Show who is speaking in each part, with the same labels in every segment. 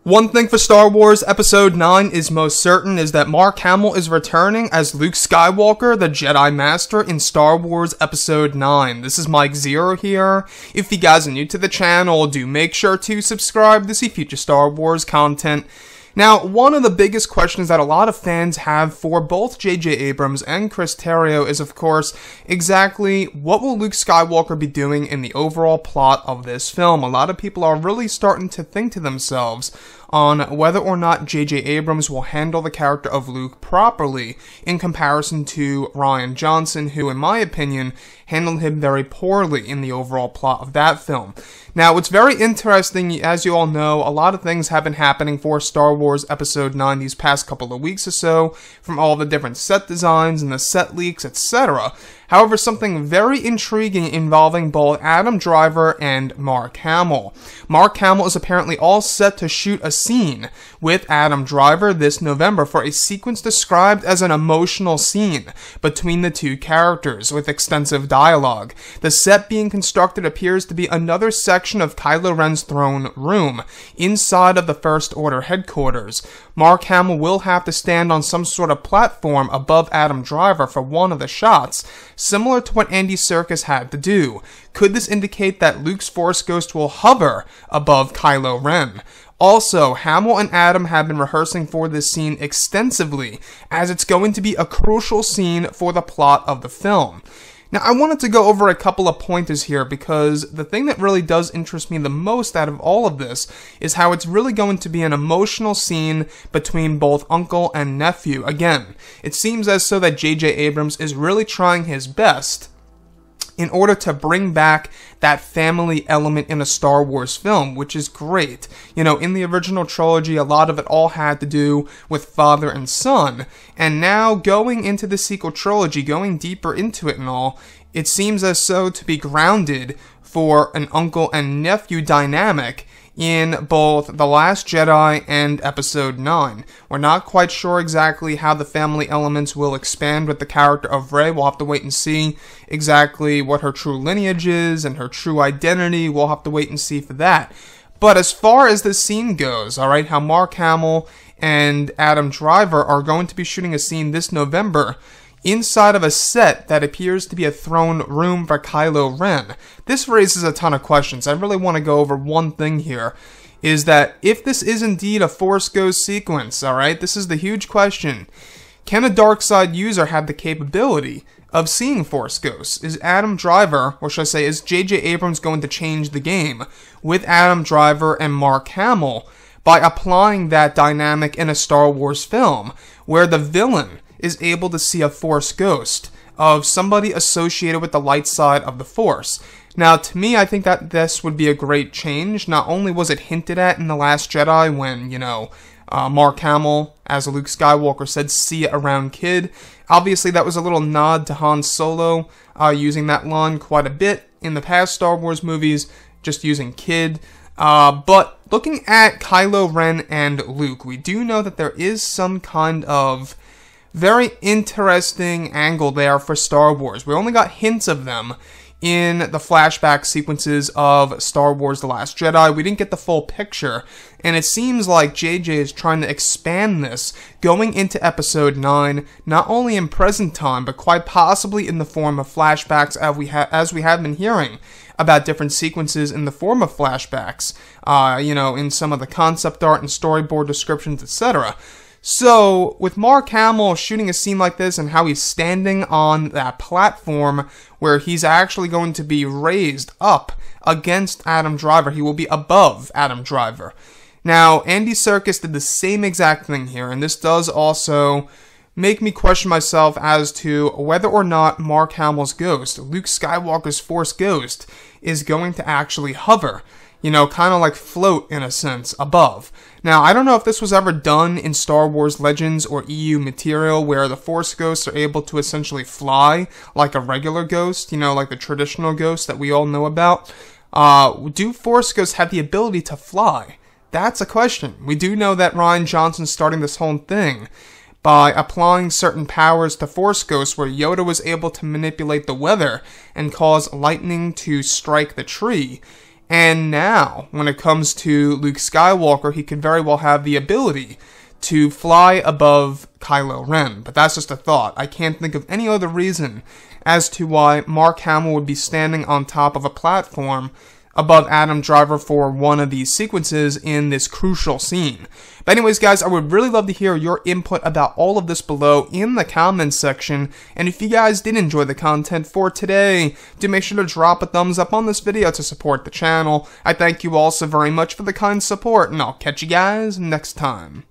Speaker 1: One thing for Star Wars Episode 9 is most certain is that Mark Hamill is returning as Luke Skywalker, the Jedi Master, in Star Wars Episode 9. This is Mike Zero here. If you guys are new to the channel, do make sure to subscribe to see future Star Wars content. Now, one of the biggest questions that a lot of fans have for both J.J. Abrams and Chris Terrio is, of course, exactly what will Luke Skywalker be doing in the overall plot of this film. A lot of people are really starting to think to themselves on whether or not J.J. Abrams will handle the character of Luke properly in comparison to Rian Johnson, who, in my opinion, handled him very poorly in the overall plot of that film. Now, it's very interesting, as you all know, a lot of things have been happening for Star Wars Episode 9 these past couple of weeks or so, from all the different set designs and the set leaks, etc. However, something very intriguing involving both Adam Driver and Mark Hamill. Mark Hamill is apparently all set to shoot a scene with Adam Driver this November for a sequence described as an emotional scene between the two characters with extensive dialogue. The set being constructed appears to be another section of Kylo Ren's throne room inside of the First Order headquarters. Mark Hamill will have to stand on some sort of platform above Adam Driver for one of the shots, similar to what Andy Serkis had to do. Could this indicate that Luke's Force Ghost will hover above Kylo Ren? Also, Hamill and Adam have been rehearsing for this scene extensively, as it's going to be a crucial scene for the plot of the film. Now, I wanted to go over a couple of pointers here because the thing that really does interest me the most out of all of this is how it's really going to be an emotional scene between both uncle and nephew. Again, it seems as though that J.J. Abrams is really trying his best in order to bring back that family element in a Star Wars film, which is great. You know, in the original trilogy, a lot of it all had to do with father and son, and now going into the sequel trilogy, going deeper into it and all, it seems as so to be grounded for an uncle and nephew dynamic in both The Last Jedi and Episode 9. We're not quite sure exactly how the family elements will expand with the character of Rey. We'll have to wait and see exactly what her true lineage is and her true identity. We'll have to wait and see for that. But as far as this scene goes, alright, how Mark Hamill and Adam Driver are going to be shooting a scene this November inside of a set that appears to be a throne room for Kylo Ren. This raises a ton of questions. I really want to go over one thing here, is that if this is indeed a Force Ghost sequence, alright, this is the huge question. Can a dark side user have the capability of seeing Force Ghosts? Is Adam Driver, or should I say, is J.J. Abrams going to change the game with Adam Driver and Mark Hamill by applying that dynamic in a Star Wars film, where the villain is able to see a Force Ghost of somebody associated with the light side of the Force? Now, to me, I think that this would be a great change. Not only was it hinted at in The Last Jedi when, you know, Mark Hamill, as Luke Skywalker, said, "See it around, kid." Obviously, that was a little nod to Han Solo, using that line quite a bit in the past Star Wars movies, just using kid. But looking at Kylo Ren and Luke, we do know that there is some kind of very interesting angle there for Star Wars. We only got hints of them in the flashback sequences of Star Wars The Last Jedi. We didn't get the full picture, and it seems like JJ is trying to expand this going into Episode 9, not only in present time, but quite possibly in the form of flashbacks, as we have been hearing about different sequences in the form of flashbacks, you know, in some of the concept art and storyboard descriptions, etc. So, with Mark Hamill shooting a scene like this and how he's standing on that platform where he's actually going to be raised up against Adam Driver, he will be above Adam Driver. Now, Andy Serkis did the same exact thing here, and this does also make me question myself as to whether or not Mark Hamill's ghost, Luke Skywalker's Force Ghost, is going to actually hover. You know, kind of like float, in a sense, above. Now, I don't know if this was ever done in Star Wars Legends or EU material where the Force Ghosts are able to essentially fly like a regular ghost, you know, like the traditional ghost that we all know about. Do Force Ghosts have the ability to fly? That's a question. We do know that Rian Johnson's starting this whole thing by applying certain powers to Force Ghosts, where Yoda was able to manipulate the weather and cause lightning to strike the tree. And now, when it comes to Luke Skywalker, he could very well have the ability to fly above Kylo Ren. But that's just a thought. I can't think of any other reason as to why Mark Hamill would be standing on top of a platform above Adam Driver for one of these sequences in this crucial scene. But anyways, guys, I would really love to hear your input about all of this below in the comments section. And if you guys did enjoy the content for today, do make sure to drop a thumbs up on this video to support the channel. I thank you all so very much for the kind support, and I'll catch you guys next time.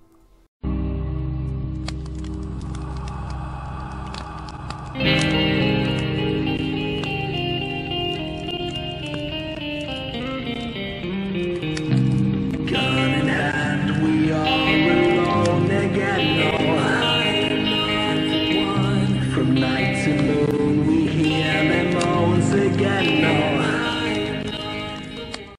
Speaker 2: From night to moon we hear